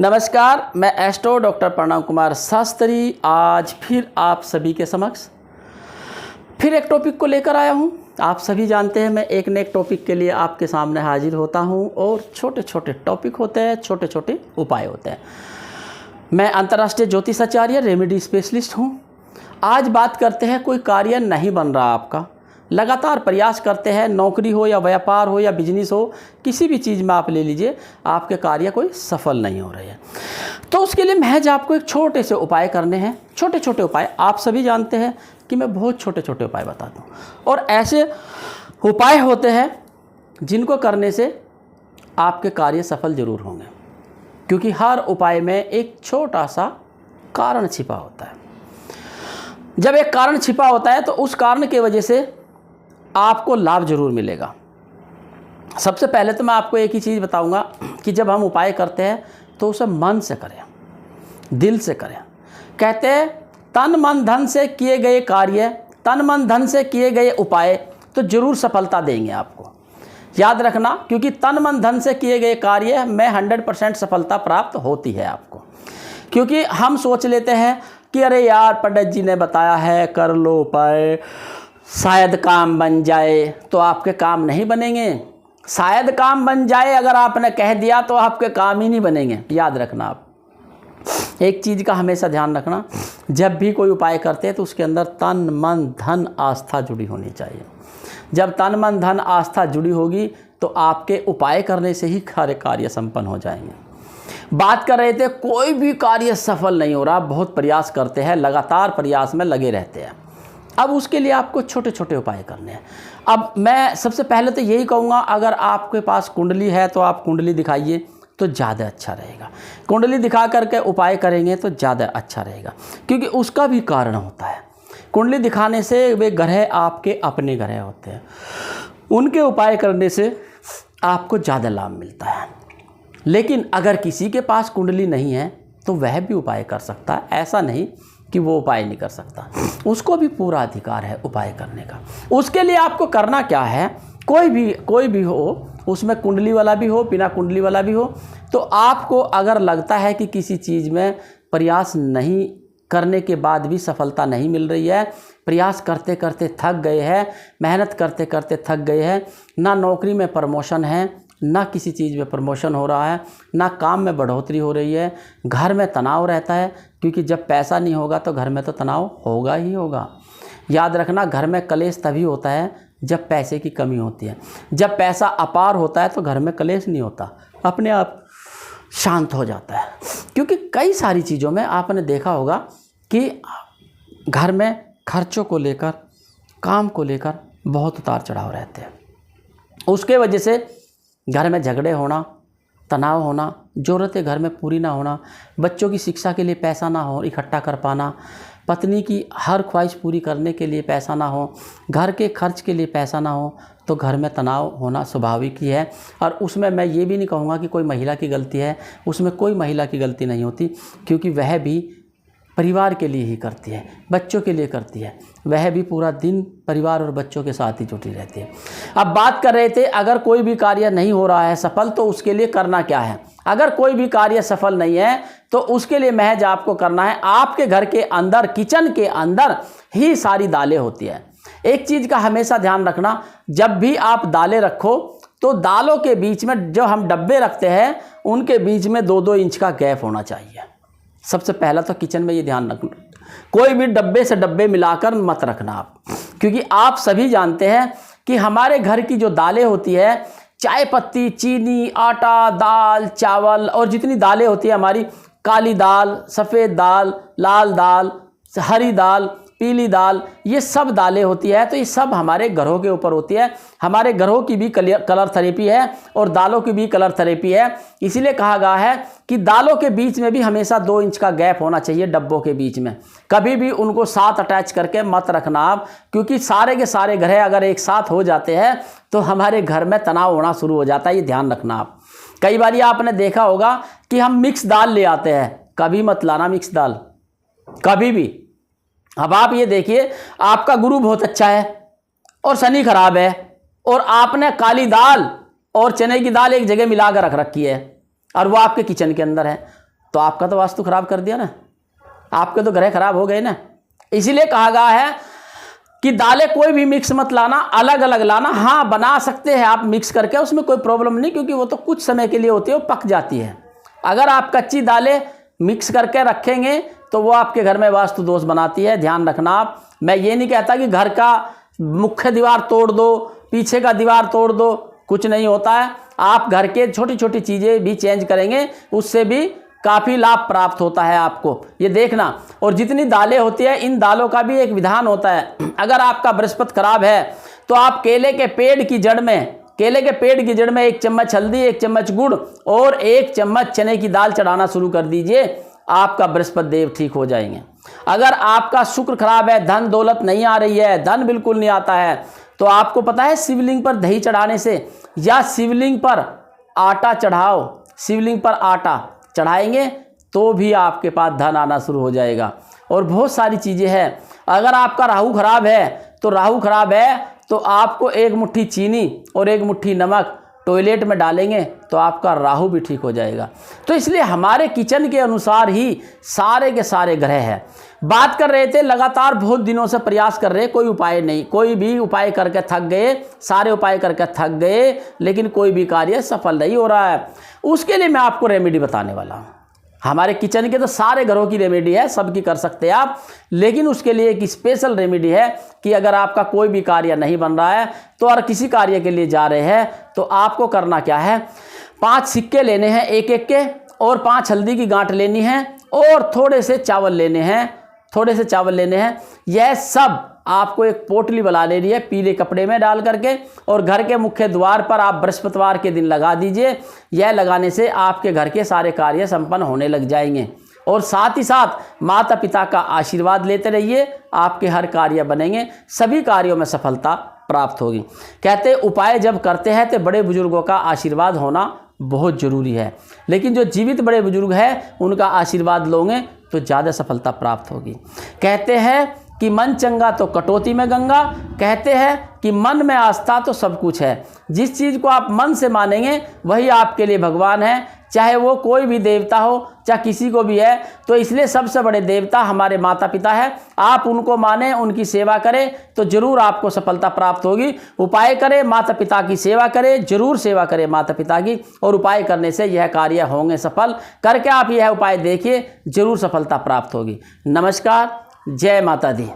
नमस्कार, मैं astro doctor Pranav Kumar Shastri आज फिर आप सभी के समक्ष फिर एक टॉपिक को लेकर आया हूं। आप सभी जानते हैं मैं एक न एक टॉपिक के लिए आपके सामने हाजिर होता हूं और छोटे छोटे टॉपिक होते हैं, छोटे छोटे उपाय होते हैं। मैं अंतर्राष्ट्रीय ज्योतिषाचार्य रेमेडी स्पेशलिस्ट हूं। आज बात करते हैं कोई कार्य नहीं बन रहा आपका, लगातार प्रयास करते हैं, नौकरी हो या व्यापार हो या बिजनेस हो, किसी भी चीज़ में आप ले लीजिए, आपके कार्य कोई सफल नहीं हो रहे हैं। तो उसके लिए महज आपको एक छोटे से उपाय करने हैं। छोटे छोटे उपाय आप सभी जानते हैं कि मैं बहुत छोटे छोटे उपाय बताता हूँ, और ऐसे उपाय होते हैं जिनको करने से आपके कार्य सफल जरूर होंगे, क्योंकि हर उपाय में एक छोटा सा कारण छिपा होता है। जब एक कारण छिपा होता है तो उस कारण की वजह से आपको लाभ जरूर मिलेगा। सबसे पहले तो मैं आपको एक ही चीज़ बताऊंगा कि जब हम उपाय करते हैं तो उसे मन से करें, दिल से करें। कहते हैं तन मन धन से किए गए कार्य, तन मन धन से किए गए उपाय तो जरूर सफलता देंगे आपको। याद रखना, क्योंकि तन मन धन से किए गए कार्य में 100% सफलता प्राप्त होती है आपको। क्योंकि हम सोच लेते हैं कि अरे यार पंडित जी ने बताया है कर लो उपाय, शायद काम बन जाए, तो आपके काम नहीं बनेंगे। शायद काम बन जाए अगर आपने कह दिया तो आपके काम ही नहीं बनेंगे। याद रखना, आप एक चीज़ का हमेशा ध्यान रखना, जब भी कोई उपाय करते हैं तो उसके अंदर तन मन धन आस्था जुड़ी होनी चाहिए। जब तन मन धन आस्था जुड़ी होगी तो आपके उपाय करने से ही सारे कार्य संपन्न हो जाएंगे। बात कर रहे थे कोई भी कार्य सफल नहीं हो रहा, बहुत प्रयास करते हैं, लगातार प्रयास में लगे रहते हैं। अब उसके लिए आपको छोटे छोटे उपाय करने हैं। अब मैं सबसे पहले तो यही कहूँगा, अगर आपके पास कुंडली है तो आप कुंडली दिखाइए तो ज़्यादा अच्छा रहेगा। कुंडली दिखा करके उपाय करेंगे तो ज़्यादा अच्छा रहेगा, क्योंकि उसका भी कारण होता है। कुंडली दिखाने से वे ग्रह आपके अपने ग्रह होते हैं, उनके उपाय करने से आपको ज़्यादा लाभ मिलता है। लेकिन अगर किसी के पास कुंडली नहीं है तो वह भी उपाय कर सकता है, ऐसा नहीं कि वो उपाय नहीं कर सकता, उसको भी पूरा अधिकार है उपाय करने का। उसके लिए आपको करना क्या है, कोई भी हो, उसमें कुंडली वाला भी हो बिना कुंडली वाला भी हो, तो आपको अगर लगता है कि किसी चीज़ में प्रयास नहीं करने के बाद भी सफलता नहीं मिल रही है, प्रयास करते करते थक गए हैं, मेहनत करते करते थक गए हैं, ना नौकरी में प्रमोशन है, ना किसी चीज़ में प्रमोशन हो रहा है, ना काम में बढ़ोतरी हो रही है, घर में तनाव रहता है, क्योंकि जब पैसा नहीं होगा तो घर में तो तनाव होगा ही होगा। याद रखना, घर में कलेश तभी होता है जब पैसे की कमी होती है। जब पैसा अपार होता है तो घर में कलेश नहीं होता, अपने आप शांत हो जाता है। क्योंकि कई सारी चीज़ों में आपने देखा होगा कि घर में खर्चों को लेकर, काम को लेकर बहुत उतार चढ़ाव रहते हैं। उसके वजह से घर में झगड़े होना, तनाव होना, ज़रूरतें घर में पूरी ना होना, बच्चों की शिक्षा के लिए पैसा ना हो इकट्ठा कर पाना, पत्नी की हर ख्वाहिश पूरी करने के लिए पैसा ना हो, घर के खर्च के लिए पैसा ना हो, तो घर में तनाव होना स्वाभाविक ही है। और उसमें मैं ये भी नहीं कहूँगा कि कोई महिला की गलती है, उसमें कोई महिला की गलती नहीं होती, क्योंकि वह भी परिवार के लिए ही करती है, बच्चों के लिए करती है, वह भी पूरा दिन परिवार और बच्चों के साथ ही जुटी रहती है। अब बात कर रहे थे अगर कोई भी कार्य नहीं हो रहा है सफल, तो उसके लिए करना क्या है। अगर कोई भी कार्य सफल नहीं है तो उसके लिए महज आपको करना है, आपके घर के अंदर, किचन के अंदर ही सारी दालें होती है। एक चीज़ का हमेशा ध्यान रखना, जब भी आप दालें रखो तो दालों के बीच में जो हम डब्बे रखते हैं उनके बीच में 2-2 इंच का गैप होना चाहिए। सबसे पहला तो किचन में ये ध्यान रखना, कोई भी डब्बे से डब्बे मिलाकर मत रखना आप, क्योंकि आप सभी जानते हैं कि हमारे घर की जो दालें होती है, चाय पत्ती, चीनी, आटा, दाल, चावल और जितनी दालें होती है हमारी, काली दाल, सफ़ेद दाल, लाल दाल, हरी दाल, पीली दाल, ये सब दालें होती है। तो ये सब हमारे घरों के ऊपर होती है। हमारे घरों की भी कलर थेरेपी है और दालों की भी कलर थेरेपी है। इसीलिए कहा गया है कि दालों के बीच में भी हमेशा 2 इंच का गैप होना चाहिए डब्बों के बीच में। कभी भी उनको साथ अटैच करके मत रखना आप, क्योंकि सारे के सारे ग्रह अगर एक साथ हो जाते हैं तो हमारे घर में तनाव होना शुरू हो जाता है। ये ध्यान रखना आप। कई बार आपने देखा होगा कि हम मिक्स दाल ले आते हैं, कभी मत लाना मिक्स दाल, कभी भी। अब आप ये देखिए, आपका गुरु बहुत अच्छा है और शनि खराब है, और आपने काली दाल और चने की दाल एक जगह मिलाकर रख रखी है और वो आपके किचन के अंदर है, तो आपका तो वास्तु खराब कर दिया ना, आपके तो ग्रह खराब हो गए ना। इसीलिए कहा गया है कि दालें कोई भी मिक्स मत लाना, अलग अलग लाना। हाँ, बना सकते हैं आप मिक्स करके, उसमें कोई प्रॉब्लम नहीं, क्योंकि वो तो कुछ समय के लिए होती है, वो पक जाती है। अगर आप कच्ची दालें मिक्स करके रखेंगे तो वो आपके घर में वास्तु दोष बनाती है, ध्यान रखना आप। मैं ये नहीं कहता कि घर का मुख्य दीवार तोड़ दो, पीछे का दीवार तोड़ दो, कुछ नहीं होता है। आप घर के छोटी छोटी चीज़ें भी चेंज करेंगे, उससे भी काफ़ी लाभ प्राप्त होता है आपको, ये देखना। और जितनी दालें होती है, इन दालों का भी एक विधान होता है। अगर आपका बृहस्पति खराब है तो आप केले के पेड़ की जड़ में 1 चम्मच हल्दी, 1 चम्मच गुड़ और 1 चम्मच चने की दाल चढ़ाना शुरू कर दीजिए, आपका बृहस्पति देव ठीक हो जाएंगे। अगर आपका शुक्र खराब है, धन दौलत नहीं आ रही है, धन बिल्कुल नहीं आता है, तो आपको पता है शिवलिंग पर दही चढ़ाने से या शिवलिंग पर आटा चढ़ाओ, शिवलिंग पर आटा चढ़ाएंगे तो भी आपके पास धन आना शुरू हो जाएगा। और बहुत सारी चीज़ें हैं। अगर आपका राहु खराब है तो आपको 1 मुट्ठी चीनी और 1 मुट्ठी नमक टॉयलेट में डालेंगे तो आपका राहु भी ठीक हो जाएगा। तो इसलिए हमारे किचन के अनुसार ही सारे के सारे ग्रह हैं। बात कर रहे थे, लगातार बहुत दिनों से प्रयास कर रहे, कोई उपाय नहीं, कोई भी उपाय करके थक गए, सारे उपाय करके थक गए, लेकिन कोई भी कार्य सफल नहीं हो रहा है। उसके लिए मैं आपको रेमेडी बताने वाला हूँ। हमारे किचन के तो सारे घरों की रेमेडी है, सबकी कर सकते हैं आप, लेकिन उसके लिए एक स्पेशल रेमेडी है कि अगर आपका कोई भी कार्य नहीं बन रहा है तो और किसी कार्य के लिए जा रहे हैं तो आपको करना क्या है, 5 सिक्के लेने हैं एक एक के, और 5 हल्दी की गांठ लेनी है, और थोड़े से चावल लेने हैं। यह सब आपको एक पोटली बना लेनी है पीले कपड़े में डाल करके, और घर के मुख्य द्वार पर आप बृहस्पतिवार के दिन लगा दीजिए। यह लगाने से आपके घर के सारे कार्य संपन्न होने लग जाएंगे। और साथ ही साथ माता पिता का आशीर्वाद लेते रहिए, आपके हर कार्य बनेंगे, सभी कार्यों में सफलता प्राप्त होगी। कहते उपाय जब करते हैं तो बड़े बुजुर्गों का आशीर्वाद होना बहुत ज़रूरी है, लेकिन जो जीवित बड़े बुजुर्ग हैं उनका आशीर्वाद लोगे तो ज़्यादा सफलता प्राप्त होगी। कहते हैं कि मन चंगा तो कटौती में गंगा, कहते हैं कि मन में आस्था तो सब कुछ है। जिस चीज़ को आप मन से मानेंगे वही आपके लिए भगवान है, चाहे वो कोई भी देवता हो, चाहे किसी को भी है। तो इसलिए सबसे बड़े देवता हमारे माता पिता है। आप उनको माने, उनकी सेवा करें तो जरूर आपको सफलता प्राप्त होगी। उपाय करें, माता पिता की सेवा करें, जरूर सेवा करें माता पिता की, और उपाय करने से यह कार्य होंगे सफल। करके आप यह उपाय देखिए, जरूर सफलता प्राप्त होगी। नमस्कार, जय माता दी।